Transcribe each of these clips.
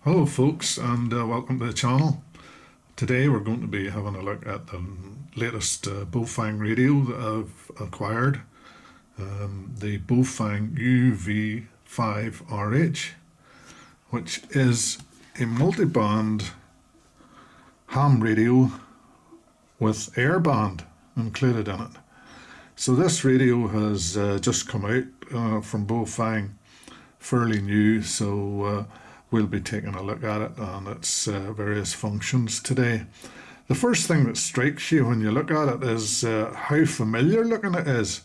Hello folks, and welcome to the channel. Today we're going to be having a look at the latest Baofeng radio that I've acquired, the Baofeng UV-5RH, which is a multiband ham radio with airband included in it. So this radio has just come out from Baofeng, fairly new, so we'll be taking a look at it and its various functions today. The first thing that strikes you when you look at it is how familiar looking it is.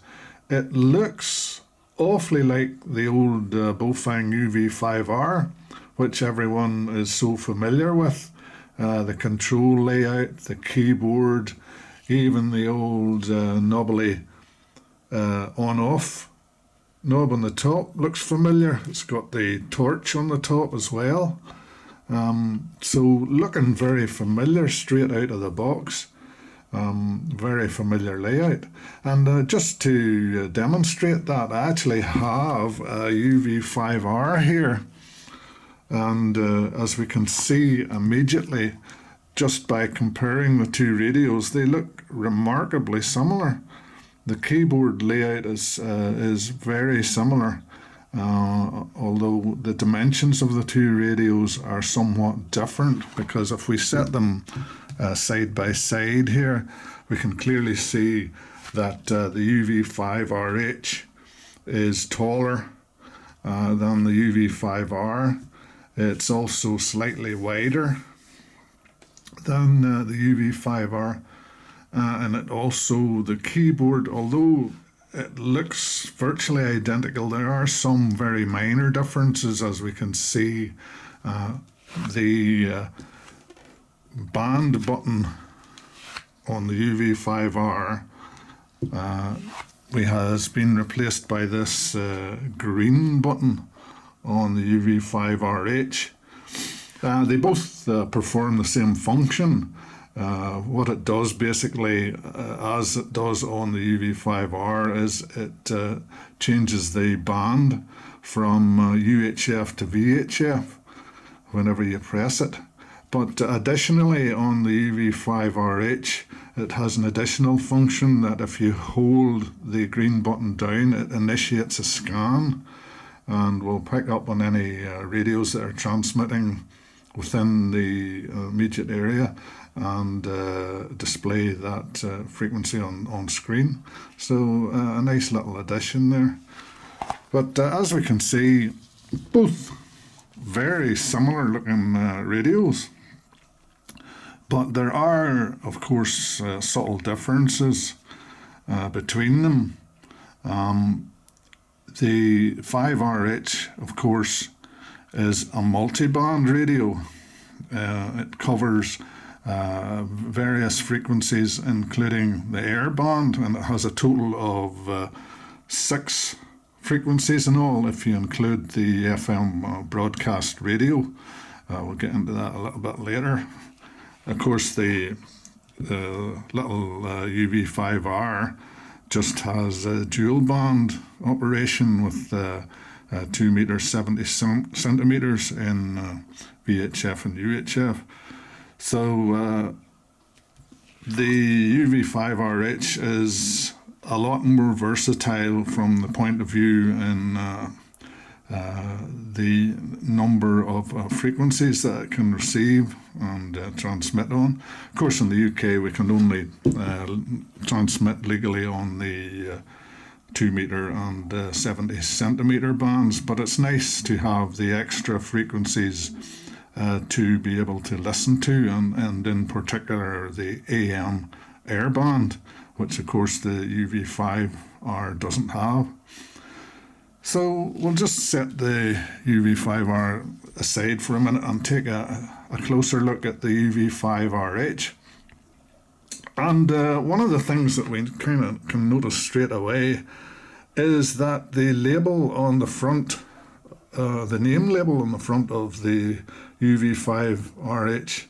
It looks awfully like the old Baofeng UV-5R, which everyone is so familiar with. The control layout, the keyboard, even the old knobbly on-off knob on the top looks familiar. It's got the torch on the top as well. So looking very familiar straight out of the box. Very familiar layout. And just to demonstrate that, I actually have a UV-5R here. And as we can see immediately, just by comparing the two radios, they look remarkably similar. The keyboard layout is very similar, although the dimensions of the two radios are somewhat different, because if we set them side by side here, we can clearly see that the UV-5RH is taller than the UV-5R. It's also slightly wider than the UV-5R. And it also, the keyboard, although it looks virtually identical, there are some very minor differences. As we can see, the band button on the UV-5R has been replaced by this green button on the UV-5RH. They both perform the same function. What it does basically, as it does on the UV-5R, is it changes the band from UHF to VHF whenever you press it. But additionally, on the UV-5RH, it has an additional function that if you hold the green button down, it initiates a scan and will pick up on any radios that are transmitting within the immediate area and display that frequency on screen. So a nice little addition there. But as we can see, both very similar looking radios, but there are of course subtle differences between them. The 5RH of course is a multiband radio. It covers various frequencies, including the airband, and it has a total of 6 frequencies in all if you include the FM broadcast radio. We'll get into that a little bit later. Of course, the little UV-5R just has a dual band operation with 2 meters 70 centimeters in VHF and UHF. So the UV-5RH is a lot more versatile from the point of view in the number of frequencies that it can receive and transmit on. Of course, in the UK we can only transmit legally on the 2 meter and 70 centimeter bands, but it's nice to have the extra frequencies to be able to listen to, and in particular the AM airband, which of course the UV-5R doesn't have. So we'll just set the UV-5R aside for a minute and take a closer look at the UV-5RH. And one of the things that we kind of can notice straight away is that the label on the front, the name label on the front of the UV-5RH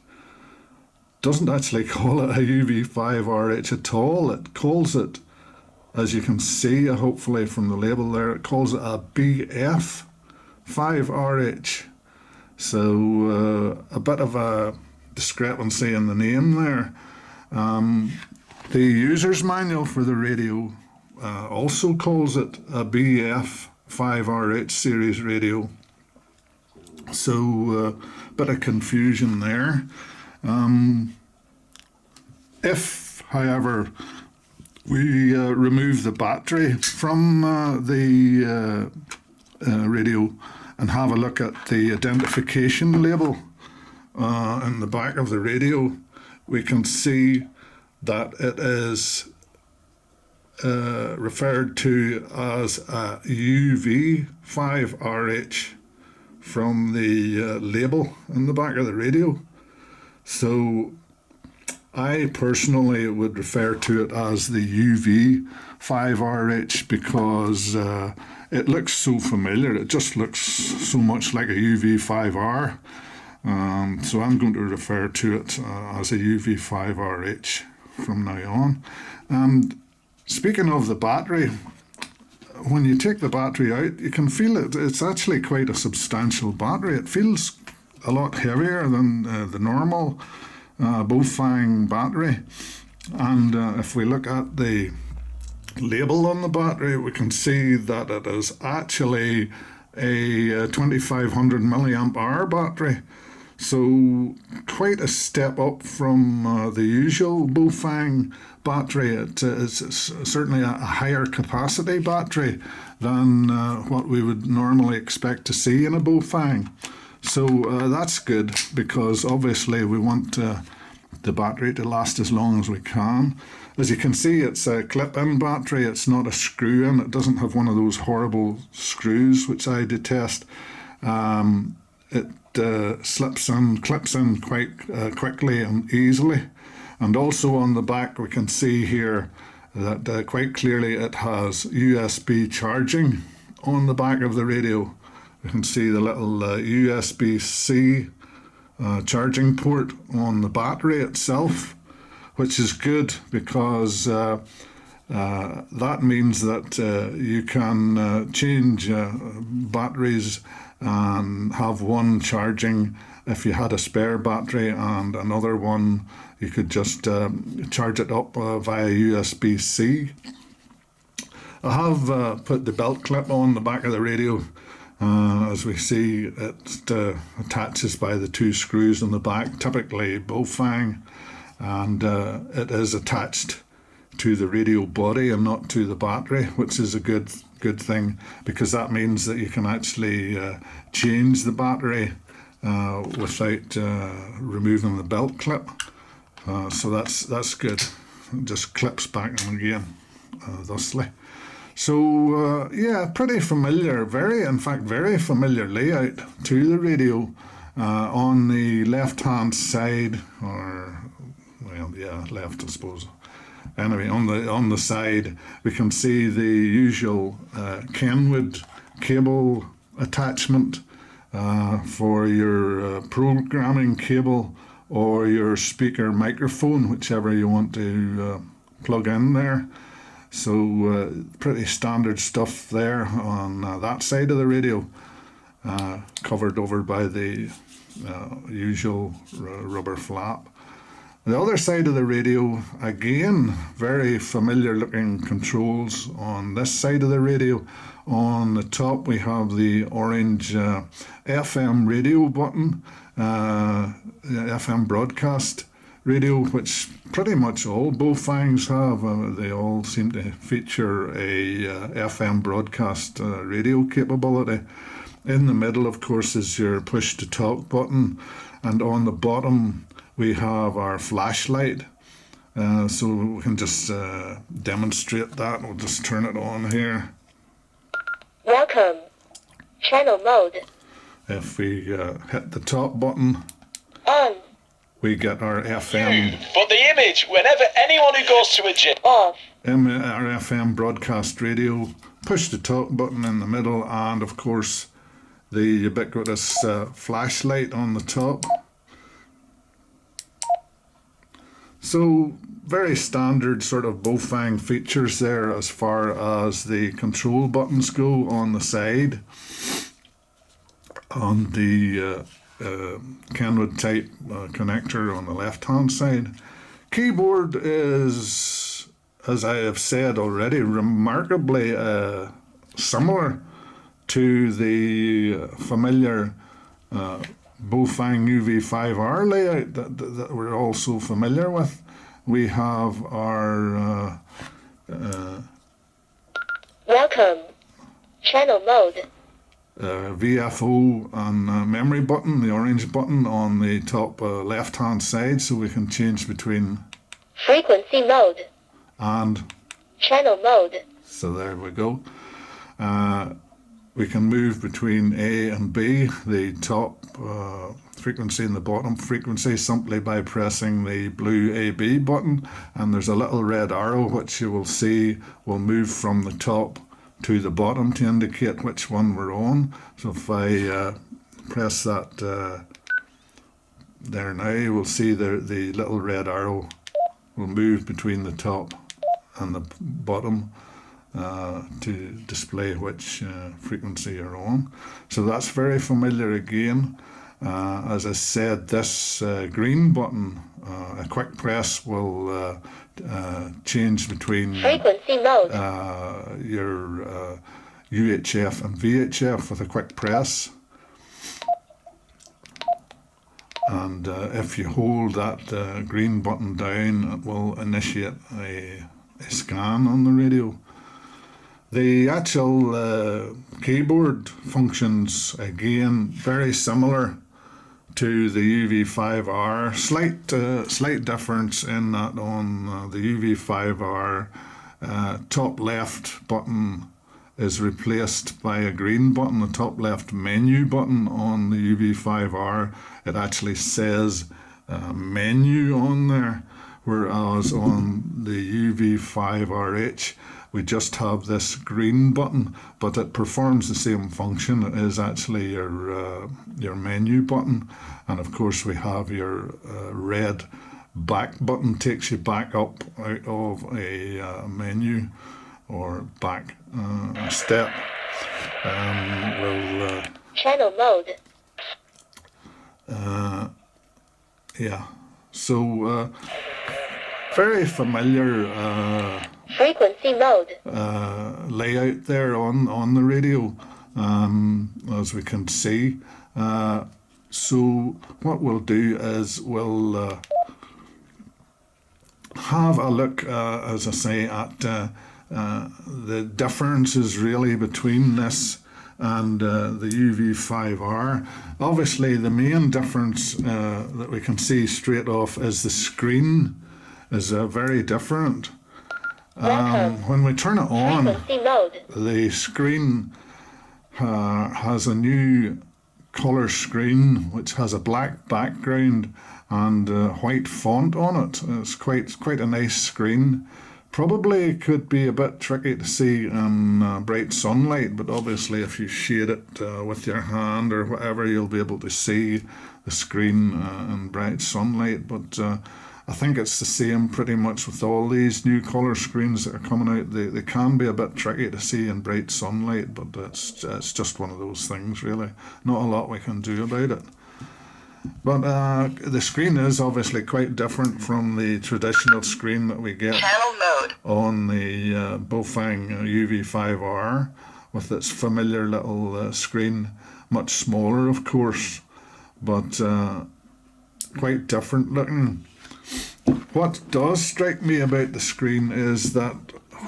doesn't actually call it a UV-5RH at all. It calls it, as you can see hopefully from the label there, it calls it a BF5RH. So a bit of a discrepancy in the name there. The user's manual for the radio also calls it a BF5RH series radio. So a bit of confusion there. If, however, we remove the battery from the radio and have a look at the identification label in the back of the radio, we can see that it is referred to as a UV-5RH from the label in the back of the radio. So I personally would refer to it as the UV-5RH because it looks so familiar. It just looks so much like a UV-5R. So I'm going to refer to it as a UV-5RH from now on. And speaking of the battery, when you take the battery out, you can feel it. It's actually quite a substantial battery. It feels a lot heavier than the normal Baofeng battery. And if we look at the label on the battery, we can see that it is actually a 2500 milliamp hour battery. So quite a step up from the usual Baofeng battery. It's certainly a higher capacity battery than what we would normally expect to see in a Baofeng. So that's good because obviously we want the battery to last as long as we can. As you can see, it's a clip-in battery. It's not a screw-in. It doesn't have one of those horrible screws, which I detest. It slips in, clips in quite quickly and easily. And also on the back, we can see here that quite clearly it has USB charging on the back of the radio. You can see the little USB-C charging port on the battery itself, which is good because that means that you can change batteries and have one charging. If you had a spare battery and another one, you could just charge it up via USB-C. I have put the belt clip on the back of the radio. As we see, it attaches by the two screws on the back, typically Baofeng, and it is attached to the radio body and not to the battery, which is a good thing because that means that you can actually change the battery without removing the belt clip. So that's good. It just clips back on again thusly. So yeah, pretty familiar, in fact very familiar layout to the radio. On the left hand side, or well, yeah, left I suppose. Anyway, on the side we can see the usual Kenwood cable attachment for your programming cable or your speaker microphone, whichever you want to plug in there. So pretty standard stuff there on that side of the radio, covered over by the usual rubber flap. The other side of the radio, again, very familiar looking controls on this side of the radio. On the top we have the orange FM radio button, FM broadcast radio, which pretty much all Baofengs have. They all seem to feature a FM broadcast radio capability. In the middle, of course, is your push to talk button, and on the bottom we have our flashlight. So we can just demonstrate that. We'll just turn it on here. Welcome. Channel mode. If we hit the top button, On. we get our FM. But the image, whenever anyone who goes to a gym. Off. Our FM broadcast radio, push the talk button in the middle, and of course the ubiquitous flashlight on the top. So very standard sort of Baofeng features there as far as the control buttons go on the side. On the Kenwood type connector on the left hand side. Keyboard is, as I have said already, remarkably similar to the familiar Baofeng UV-5R layout that we're also familiar with. We have our Welcome. Channel mode. VFO and memory button, the orange button on the top left hand side, so we can change between Frequency mode. and. Channel mode. So there we go. We can move between A and B, the top frequency and the bottom frequency, simply by pressing the blue AB button, and there's a little red arrow which you will see will move from the top to the bottom to indicate which one we're on. So if I press that there now, you will see the little red arrow will move between the top and the bottom to display which frequency you're on. So that's very familiar again. As I said, this green button, a quick press will change between Frequency mode. your UHF and VHF with a quick press. And if you hold that green button down, it will initiate a scan on the radio. The actual keyboard functions, again, very similar to the UV-5R. Slight difference in that on the UV-5R, top left button is replaced by a green button. The top left menu button on the UV-5R, it actually says menu on there, whereas on the UV-5RH we just have this green button, but it performs the same function. It is actually your menu button, and of course we have your red back button, takes you back up out of a menu or back a step. Channel mode. Yeah, so very familiar Frequency mode. layout there on the radio, as we can see. So what we'll do is we'll have a look, as I say, at the differences really between this and the UV-5R. Obviously the main difference that we can see straight off is the screen is very different. When we turn it on, the screen has a new colour screen which has a black background and white font on it. It's quite a nice screen. Probably could be a bit tricky to see in bright sunlight, but obviously if you shade it with your hand or whatever, you'll be able to see the screen in bright sunlight. But I think it's the same pretty much with all these new colour screens that are coming out. They can be a bit tricky to see in bright sunlight, but it's just one of those things really. Not a lot we can do about it. But the screen is obviously quite different from the traditional screen that we get on the Baofeng UV-5R, with its familiar little screen, much smaller of course, but quite different looking. What does strike me about the screen is that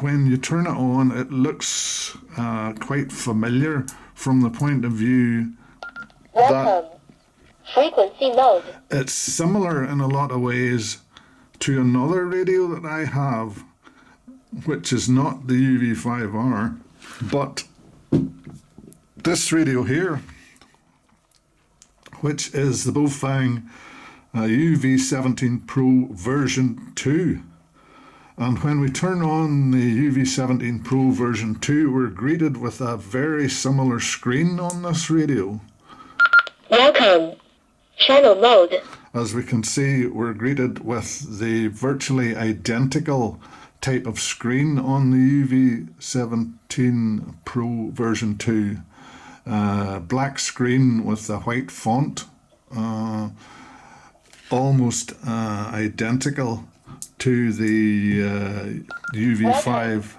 when you turn it on, it looks quite familiar from the point of view that Frequency mode. it's similar in a lot of ways to another radio that I have, which is not the UV-5R, but this radio here, which is the Baofeng UV-17 Pro version 2. And when we turn on the UV-17 Pro version 2, we're greeted with a very similar screen on this radio. Welcome. Channel mode. As we can see, we're greeted with the virtually identical type of screen on the UV-17 Pro version 2. Black screen with a white font almost identical to the UV-5RH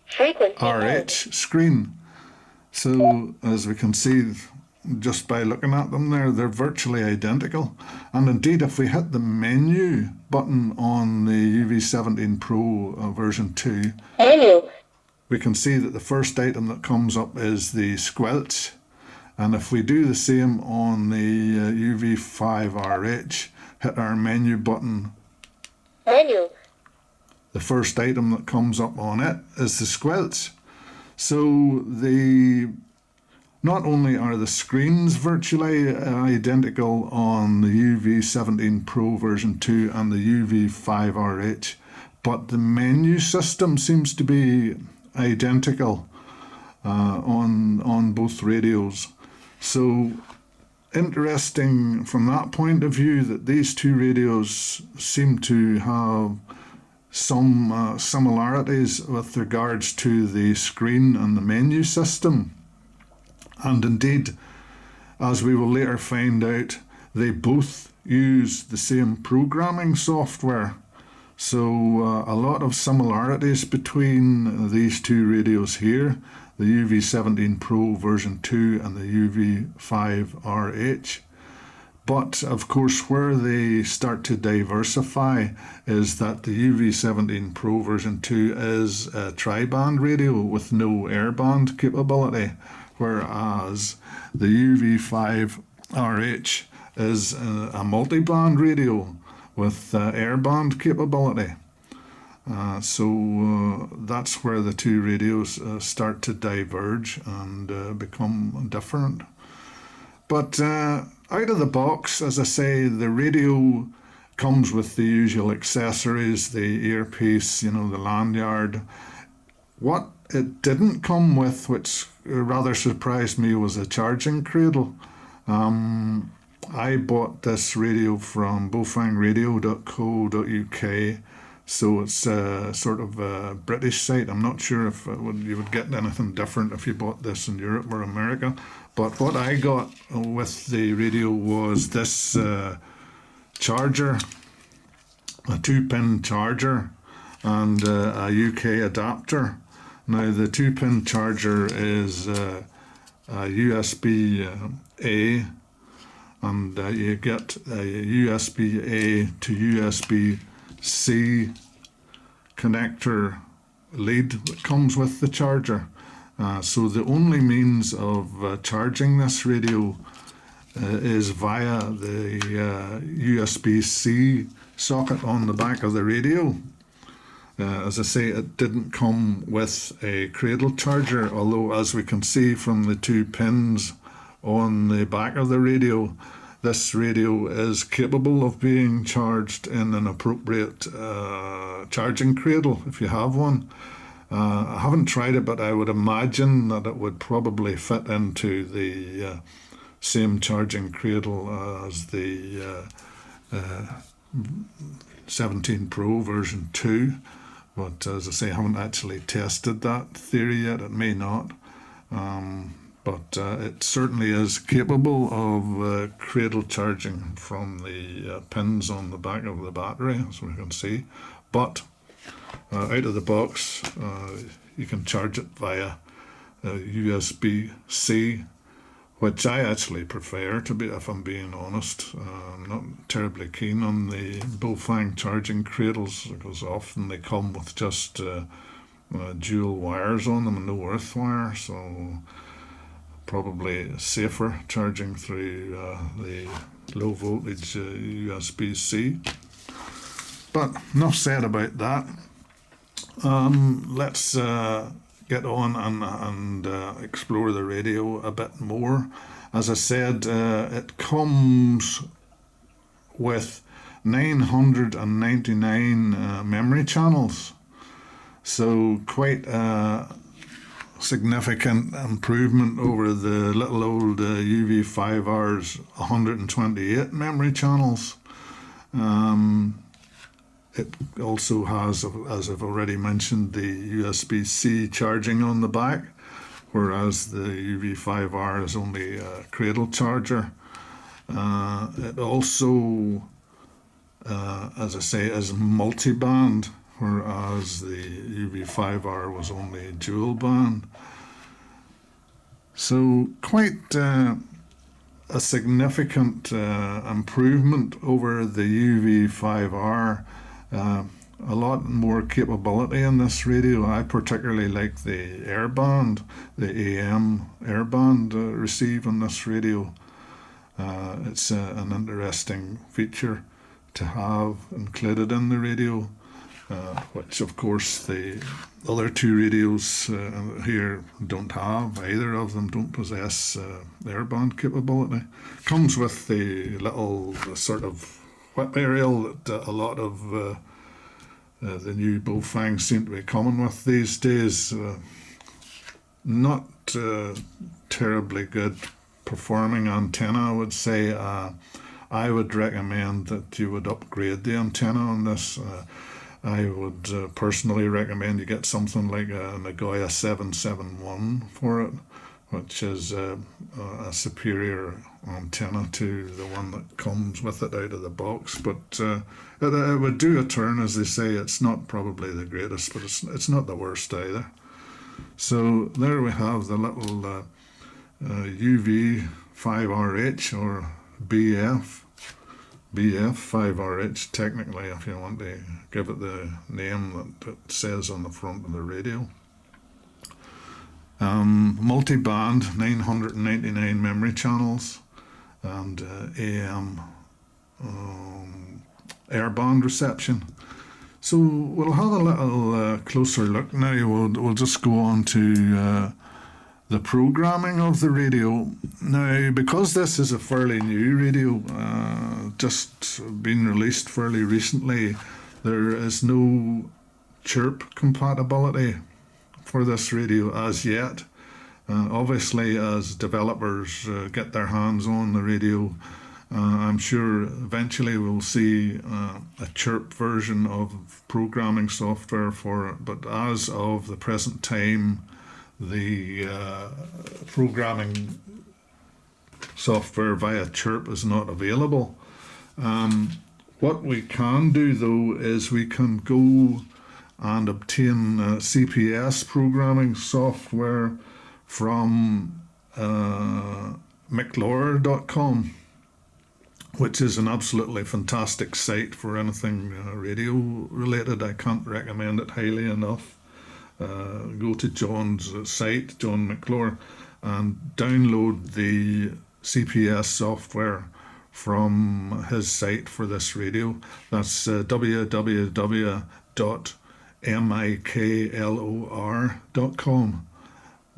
Frequency mode. screen. So as we can see just by looking at them there, they're virtually identical. And indeed, if we hit the menu button on the UV-17 Pro version 2, Menu. we can see that the first item that comes up is the squelch. And if we do the same on the UV-5RH, hit our menu button, Menu. the first item that comes up on it is the squelch. So not only are the screens virtually identical on the UV-17 Pro version 2 and the UV-5RH, but the menu system seems to be identical on both radios. So interesting from that point of view that these two radios seem to have some similarities with regards to the screen and the menu system. And indeed, as we will later find out, they both use the same programming software. So a lot of similarities between these two radios here, the UV-17 Pro version 2 and the UV-5RH. But of course, where they start to diversify is that the UV-17 Pro version 2 is a tri-band radio with no airband capability, whereas the UV-5RH is a multiband radio with airband capability. So that's where the two radios start to diverge and become different. But out of the box, as I say, the radio comes with the usual accessories, the earpiece, the lanyard. What it didn't come with, which rather surprised me, was a charging cradle. I bought this radio from baofengradio.co.uk, so it's sort of a British site. I'm not sure if you would get anything different if you bought this in Europe or America. But what I got with the radio was this charger, a 2-pin charger, and a UK adapter. Now the 2-pin charger is a USB-A, and you get a USB-A to USB-C connector lead that comes with the charger. So the only means of charging this radio is via the USB-C socket on the back of the radio. As I say, it didn't come with a cradle charger, although as we can see from the 2 pins on the back of the radio, this radio is capable of being charged in an appropriate charging cradle if you have one. I haven't tried it, but I would imagine that it would probably fit into the same charging cradle as the 17 Pro version 2. But as I say, I haven't actually tested that theory yet. It may not. But it certainly is capable of cradle charging from the pins on the back of the battery, as we can see. But out of the box, you can charge it via USB-C, which I actually prefer, if I'm being honest. I'm not terribly keen on the Baofeng charging cradles because often they come with just dual wires on them and no earth wire, so probably safer charging through the low voltage USB-C. But enough said about that. Let's get on and explore the radio a bit more. As I said, it comes with 999 memory channels, so quite a significant improvement over the little old UV-5R's 128 memory channels. It also has, as I've already mentioned, the USB-C charging on the back, whereas the UV-5R is only a cradle charger. It also, as I say, is multiband, whereas the UV-5R was only dual band. So quite a significant improvement over the UV-5R. A lot more capability in this radio. I particularly like the airband, the AM airband receive on this radio. It's an interesting feature to have included in the radio, which of course the other two radios here don't have. Either of them don't possess airband capability. Comes with the little sort of whip aerial that a lot of the new Baofeng seem to be coming with these days. Not terribly good performing antenna, I would say. I would recommend that you would upgrade the antenna on this. I would personally recommend you get something like a Nagoya 771 for it, which is a superior antenna to the one that comes with it out of the box. But it would do a turn, as they say. It's not probably the greatest, but it's not the worst either. So there we have the little UV-5RH or BF-5RH, technically, if you want to give it the name that it says on the front of the radio. Multi-band, 999 memory channels, and AM airband reception. So we'll have a little closer look now. We'll just go on to the programming of the radio. Now, because this is a fairly new radio, just been released fairly recently, there is no chirp compatibility for this radio as yet. Obviously, as developers get their hands on the radio, I'm sure eventually we'll see a chirp version of programming software for it, but as of the present time, the programming software via chirp is not available. What we can do though is we can go and obtain CPS programming software from mclaurer.com, which is an absolutely fantastic site for anything radio related. I can't recommend it highly enough. Go to John's site, John McLaurer, and download the CPS software from his site for this radio. That's www.miclor.com,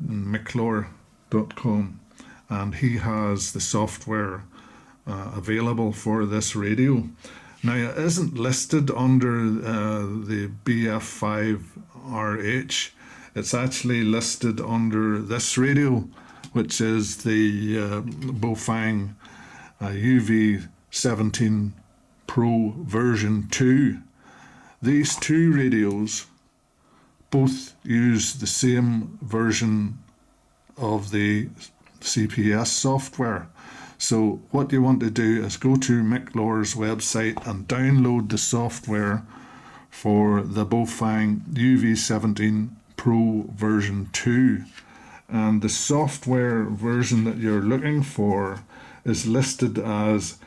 mclaurer.com, and he has the software available for this radio. Now, it isn't listed under the BF-5RH. It's actually listed under this radio, which is the Baofeng UV-17 Pro version 2. These two radios both use the same version of the CPS software. So what you want to do is go to McLaurer's website and download the software for the Baofeng UV-17 Pro version 2. And the software version that you're looking for is listed as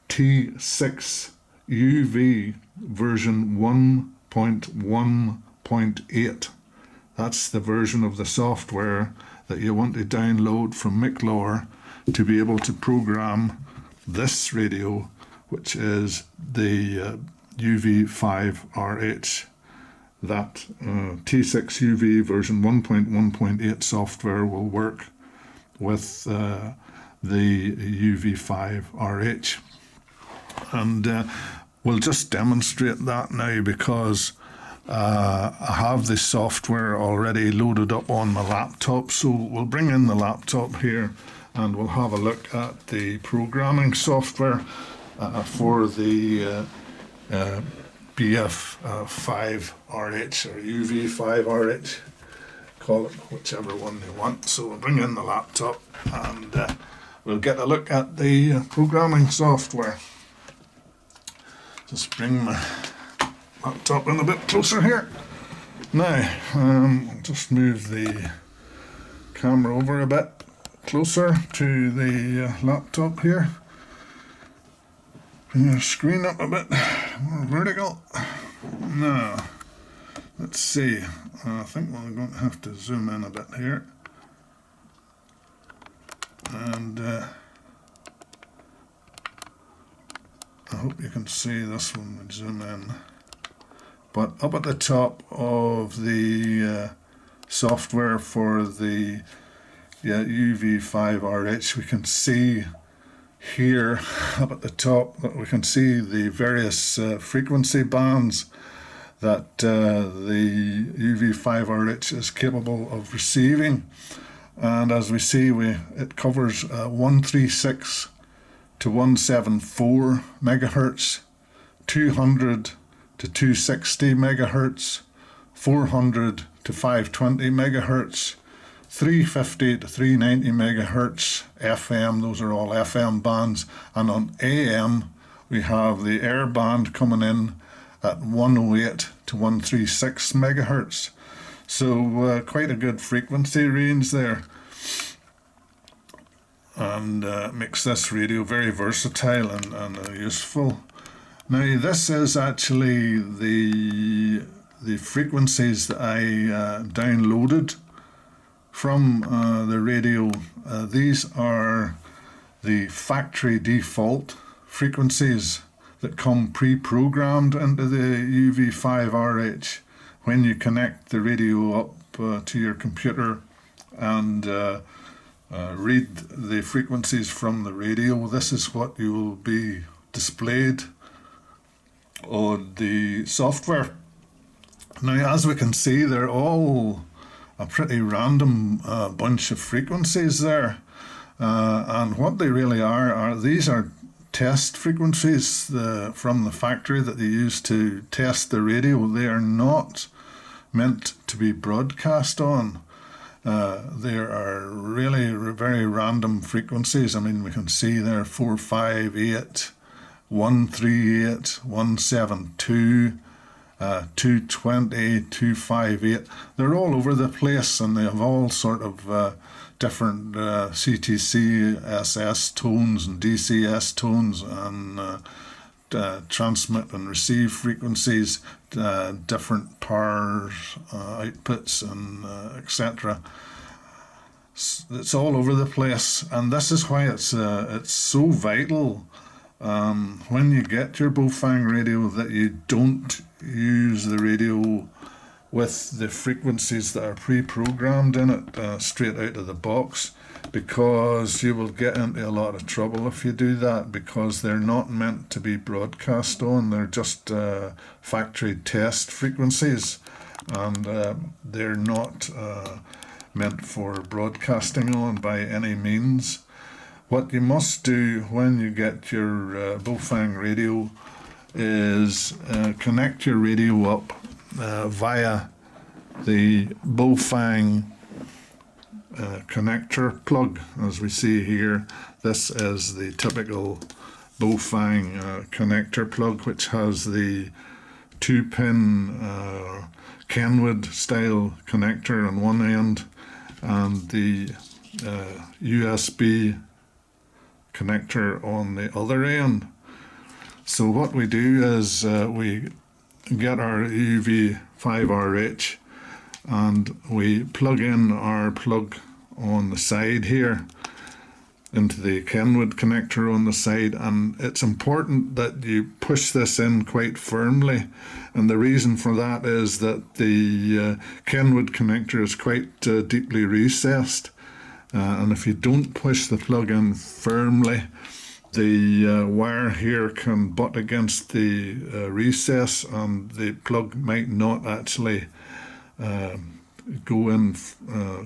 T6 UV version 1.1.8. That's the version of the software that you want to download from McLaurer to be able to program this radio, which is the UV-5RH. That T6 UV version 1.1.8 software will work with the UV-5RH. And we'll just demonstrate that now, because I have the software already loaded up on my laptop. So we'll bring in the laptop here and we'll have a look at the programming software for the BF-5RH or UV-5RH, call it whichever one you want. So we'll bring in the laptop and we'll get a look at the programming software. Just bring my laptop in a bit closer here. Now, just move the camera over a bit closer to the laptop here. Bring your screen up a bit more vertical. Now, let's see. I think we're going to have to zoom in a bit here. And I hope you can see this when we zoom in. But up at the top of the software for the UV-5RH, we can see here up at the top that we can see the various frequency bands that the UV-5RH is capable of receiving. And as we see, it covers 136 to 174 megahertz, 200 to 260 megahertz, 400 to 520 megahertz, 350 to 390 megahertz FM. Those are all FM bands. And on AM, we have the air band coming in at 108 to 136 megahertz. So quite a good frequency range there, and makes this radio very versatile and useful. Now, this is actually the frequencies that I downloaded from the radio. These are the factory default frequencies that come pre-programmed into the UV-5RH. When you connect the radio up to your computer and read the frequencies from the radio, this is what you will be displayed on the software. Now, as we can see, they're all a pretty random bunch of frequencies there, and what they really are these are test frequencies from the factory that they use to test the radio. They are not meant to be broadcast on. There are really very random frequencies. I mean, we can see there 458, 138, 172, 220, 258. They're all over the place, and they have all sort of different CTC, SS tones and DCS tones, and transmit and receive frequencies, different power outputs, and etc. It's all over the place, and this is why it's so vital when you get your Baofeng radio that you don't use the radio with the frequencies that are pre-programmed in it straight out of the box, because you will get into a lot of trouble if you do that, because they're not meant to be broadcast on. They're just factory test frequencies, and they're not meant for broadcasting on by any means. What you must do when you get your Baofeng radio is connect your radio up via the Baofeng connector plug. As we see here, this is the typical Baofeng connector plug, which has the 2-pin Kenwood style connector on one end and the USB connector on the other end. So what we do is we get our UV-5RH and we plug in our plug on the side here into the Kenwood connector on the side, and it's important that you push this in quite firmly, and the reason for that is that the Kenwood connector is quite deeply recessed, and if you don't push the plug in firmly, the wire here can butt against the recess, and the plug might not actually go in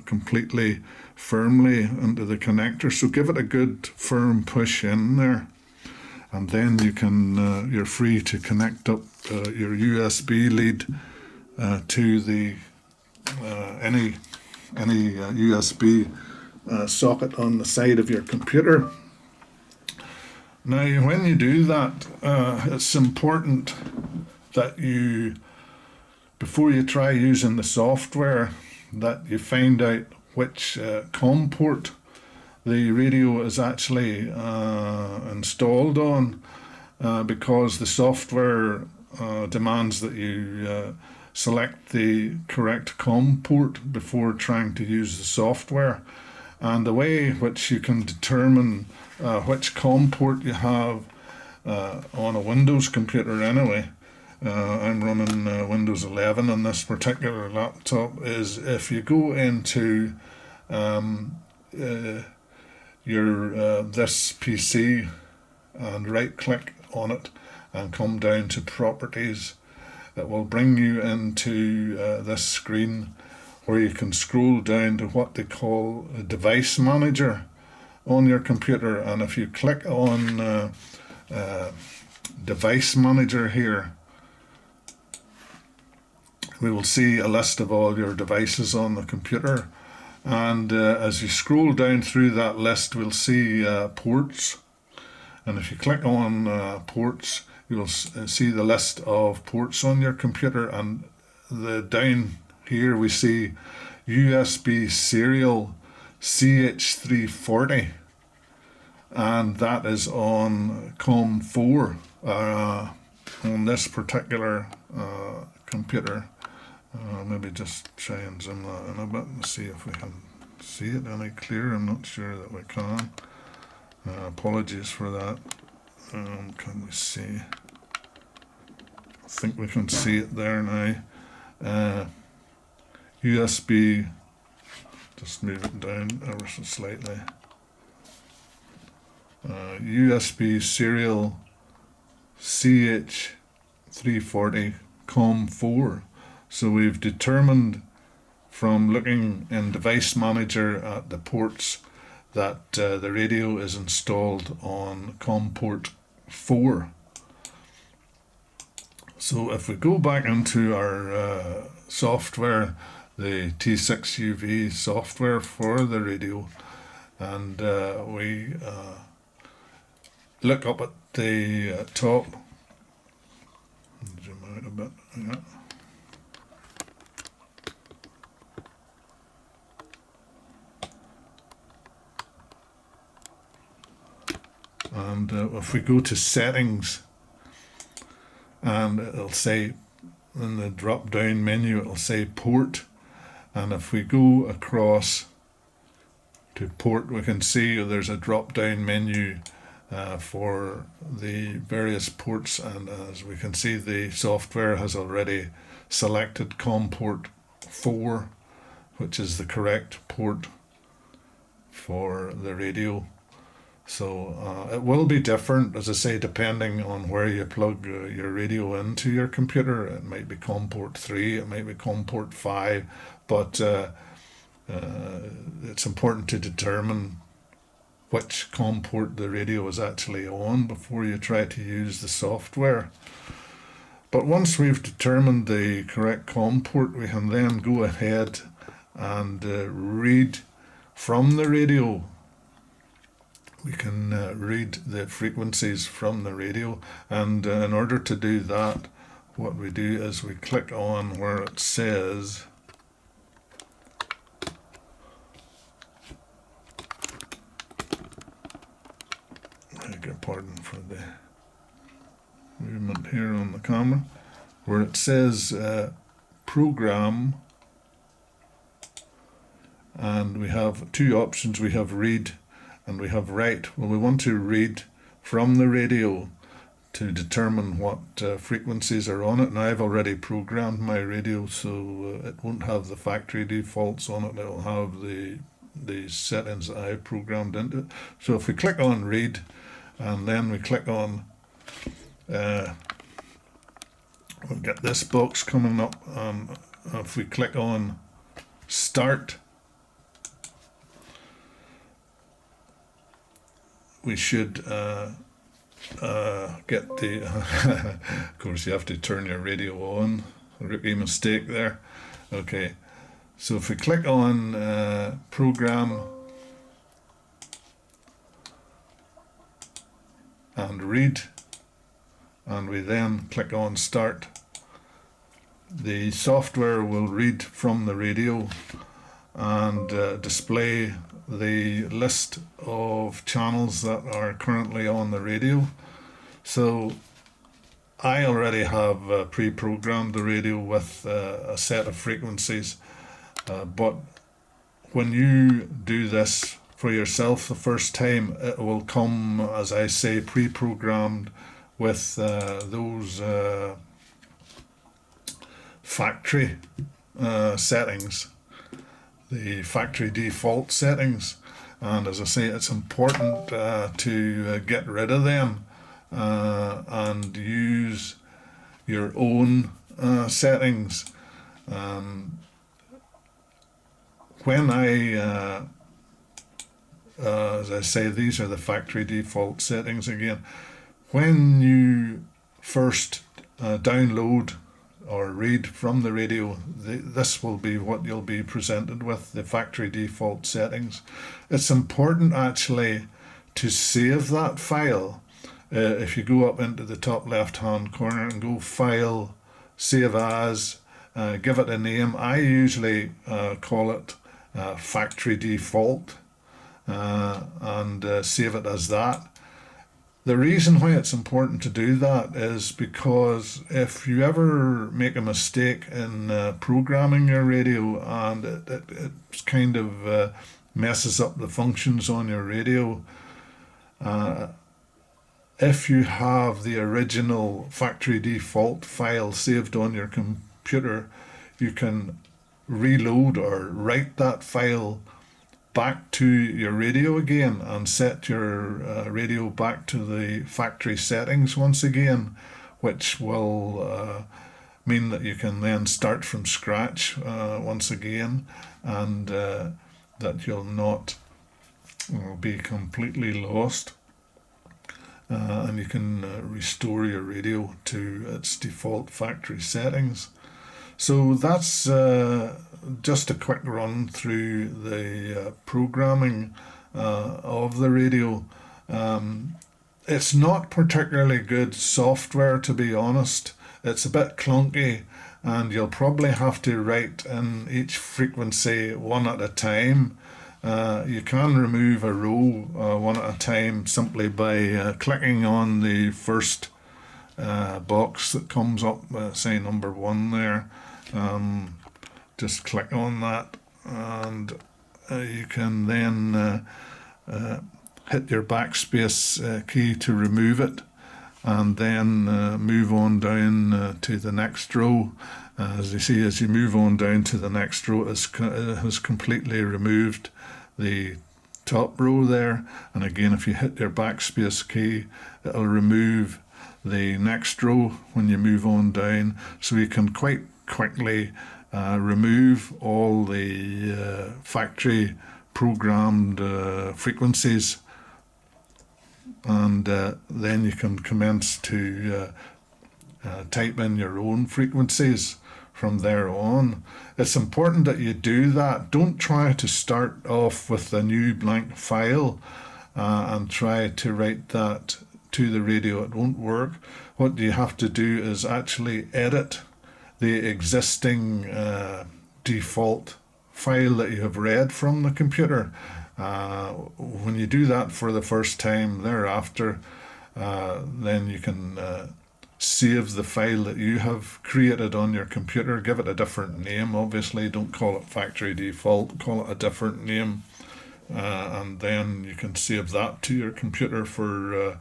completely firmly into the connector. So give it a good firm push in there, and then you can you're free to connect up your USB lead to the any USB socket on the side of your computer. Now, when you do that, it's important that you, before you try using the software, that you find out which COM port the radio is actually installed on, because the software demands that you select the correct COM port before trying to use the software. And the way which you can determine which COM port you have on a Windows computer anyway, I'm running Windows 11 on this particular laptop, is if you go into this PC and right click on it and come down to properties, it will bring you into this screen where you can scroll down to what they call a device manager on your computer. And if you click on device manager here, we will see a list of all your devices on the computer. And as you scroll down through that list, we'll see ports. And if you click on ports, you will see the list of ports on your computer. And down here we see USB serial CH340. And that is on COM4 on this particular computer. Maybe just try and zoom that in a bit and see if we can see it any clearer. I'm not sure that we can. Apologies for that. Can we see? I think we can see it there now. USB, just move it down ever so slightly. USB serial CH340 COM4. So we've determined from looking in Device Manager at the ports that the radio is installed on COM port 4. So if we go back into our software, the T6 UV software for the radio, and we look up at the top, zoom out a bit, yeah. And if we go to settings, and it'll say in the drop down menu, it'll say port. And if we go across to port, we can see there's a drop down menu for the various ports. And as we can see, the software has already selected COM port 4, which is the correct port for the radio. So it will be different, as I say, depending on where you plug your radio into your computer. It might be COM port 3, it might be COM port 5, but it's important to determine which COM port the radio is actually on before you try to use the software. But once we've determined the correct COM port, we can then go ahead and read from the radio. We can read the frequencies from the radio, and in order to do that, what we do is we click on where it says I beg your pardon for the movement here on the camera, where it says program, and we have two options. We have read and we have write. Well, we want to read from the radio to determine what frequencies are on it. Now I've already programmed my radio, so it won't have the factory defaults on it. It'll have the settings that I've programmed into it. So if we click on read, and then we click on we'll get this box coming up, and if we click on start, we should get the of course you have to turn your radio on, rookie mistake there. Okay, so if we click on program, read, and we then click on start, the software will read from the radio and display the list of channels that are currently on the radio. So I already have pre-programmed the radio with a set of frequencies, but when you do this for yourself the first time, it will come, as I say, pre-programmed with those factory settings, the factory default settings. And as I say, it's important to get rid of them and use your own settings. When as I say, these are the factory default settings again. When you first download or read from the radio, this will be what you'll be presented with, the factory default settings. It's important actually to save that file. If you go up into the top left hand corner and go File, Save As, give it a name. I usually call it Factory Default and save it as that. The reason why it's important to do that is because if you ever make a mistake in programming your radio and it kind of messes up the functions on your radio, if you have the original factory default file saved on your computer, you can reload or write that file back to your radio again and set your radio back to the factory settings once again, which will mean that you can then start from scratch once again, and that you'll not be completely lost, and you can restore your radio to its default factory settings. So that's just a quick run through the programming of the radio. It's not particularly good software, to be honest. It's a bit clunky, and you'll probably have to write in each frequency one at a time. You can remove a row one at a time simply by clicking on the first box that comes up, say number 1 there. Just click on that, and you can then hit your backspace key to remove it, and then move on down to the next row. As you see, as you move on down to the next row, it has completely removed the top row there. And again, if you hit your backspace key, it'll remove the next row when you move on down. So you can quite quickly remove all the factory programmed frequencies, and then you can commence to type in your own frequencies from there on. It's important that you do that. Don't try to start off with a new blank file and try to write that to the radio. It won't work. What you have to do is actually edit the existing default file that you have read from the computer. When you do that for the first time, thereafter, then you can save the file that you have created on your computer. Give it a different name, obviously. Don't call it factory default, call it a different name, and then you can save that to your computer for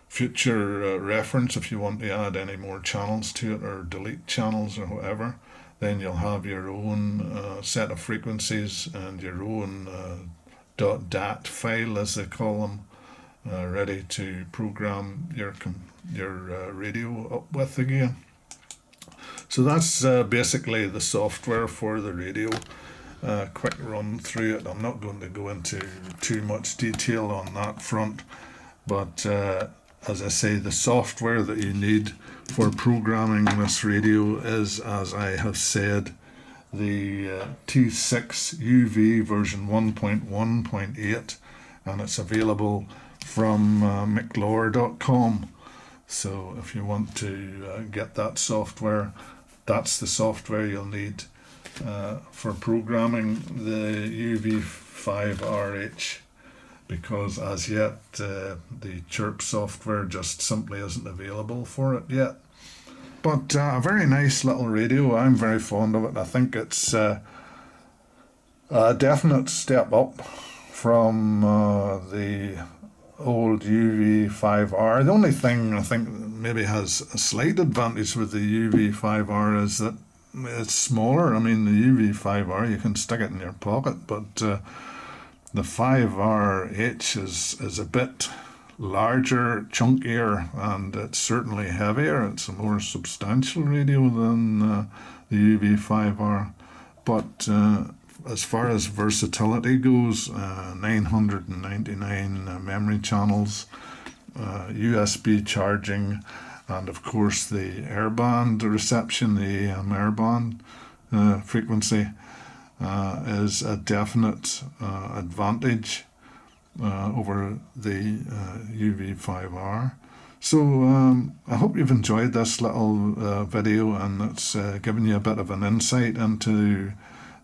future reference. If you want to add any more channels to it or delete channels or whatever, then you'll have your own set of frequencies and your own .dat file, as they call them, ready to program your radio up with again. So that's basically the software for the radio. Quick run through it. I'm not going to go into too much detail on that front, but as I say, the software that you need for programming this radio is, as I have said, the T6 UV version 1.1.8, and it's available from mclure.com. So if you want to get that software, that's the software you'll need for programming the UV-5RH, because as yet the Chirp software just simply isn't available for it yet. But a very nice little radio. I'm very fond of it. I think it's a definite step up from the old UV-5R. The only thing I think maybe has a slight advantage with the UV-5R is that it's smaller. I mean, the UV-5R, you can stick it in your pocket, but the 5RH is a bit larger, chunkier, and it's certainly heavier. It's a more substantial radio than the UV-5R. But as far as versatility goes, 999 memory channels, USB charging, and of course the airband reception, the AM airband frequency is a definite advantage over the UV-5R. So I hope you've enjoyed this little video, and it's given you a bit of an insight into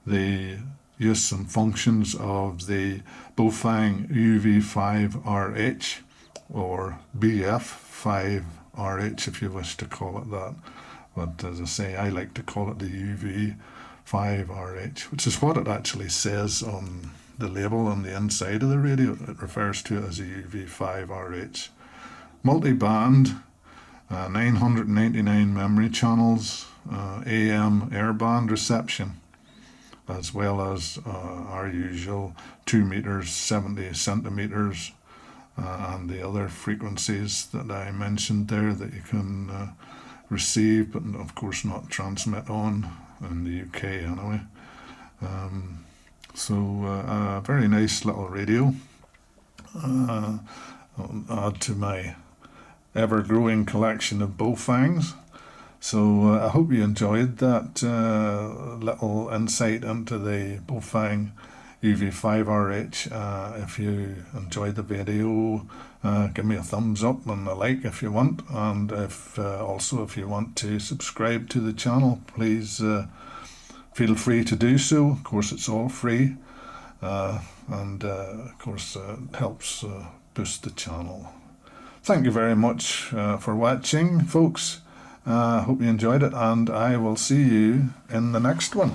the use and functions of the Baofeng UV-5RH, or BF5RH if you wish to call it that. But as I say, I like to call it the UV-5RH, which is what it actually says on the label on the inside of the radio. It refers to it as a UV-5RH. Multiband, 999 memory channels, AM airband reception, as well as our usual 2 meters, 70 centimeters, and the other frequencies that I mentioned there that you can receive, but of course not transmit on, in the UK anyway. So a very nice little radio. I'll add to my ever-growing collection of Baofengs. So I hope you enjoyed that little insight into the Baofeng UV-5RH. If you enjoyed the video, give me a thumbs up and a like if you want, and if also if you want to subscribe to the channel, please feel free to do so. Of course, it's all free, and of course it helps boost the channel. Thank you very much for watching, folks. Hope you enjoyed it, and I will see you in the next one.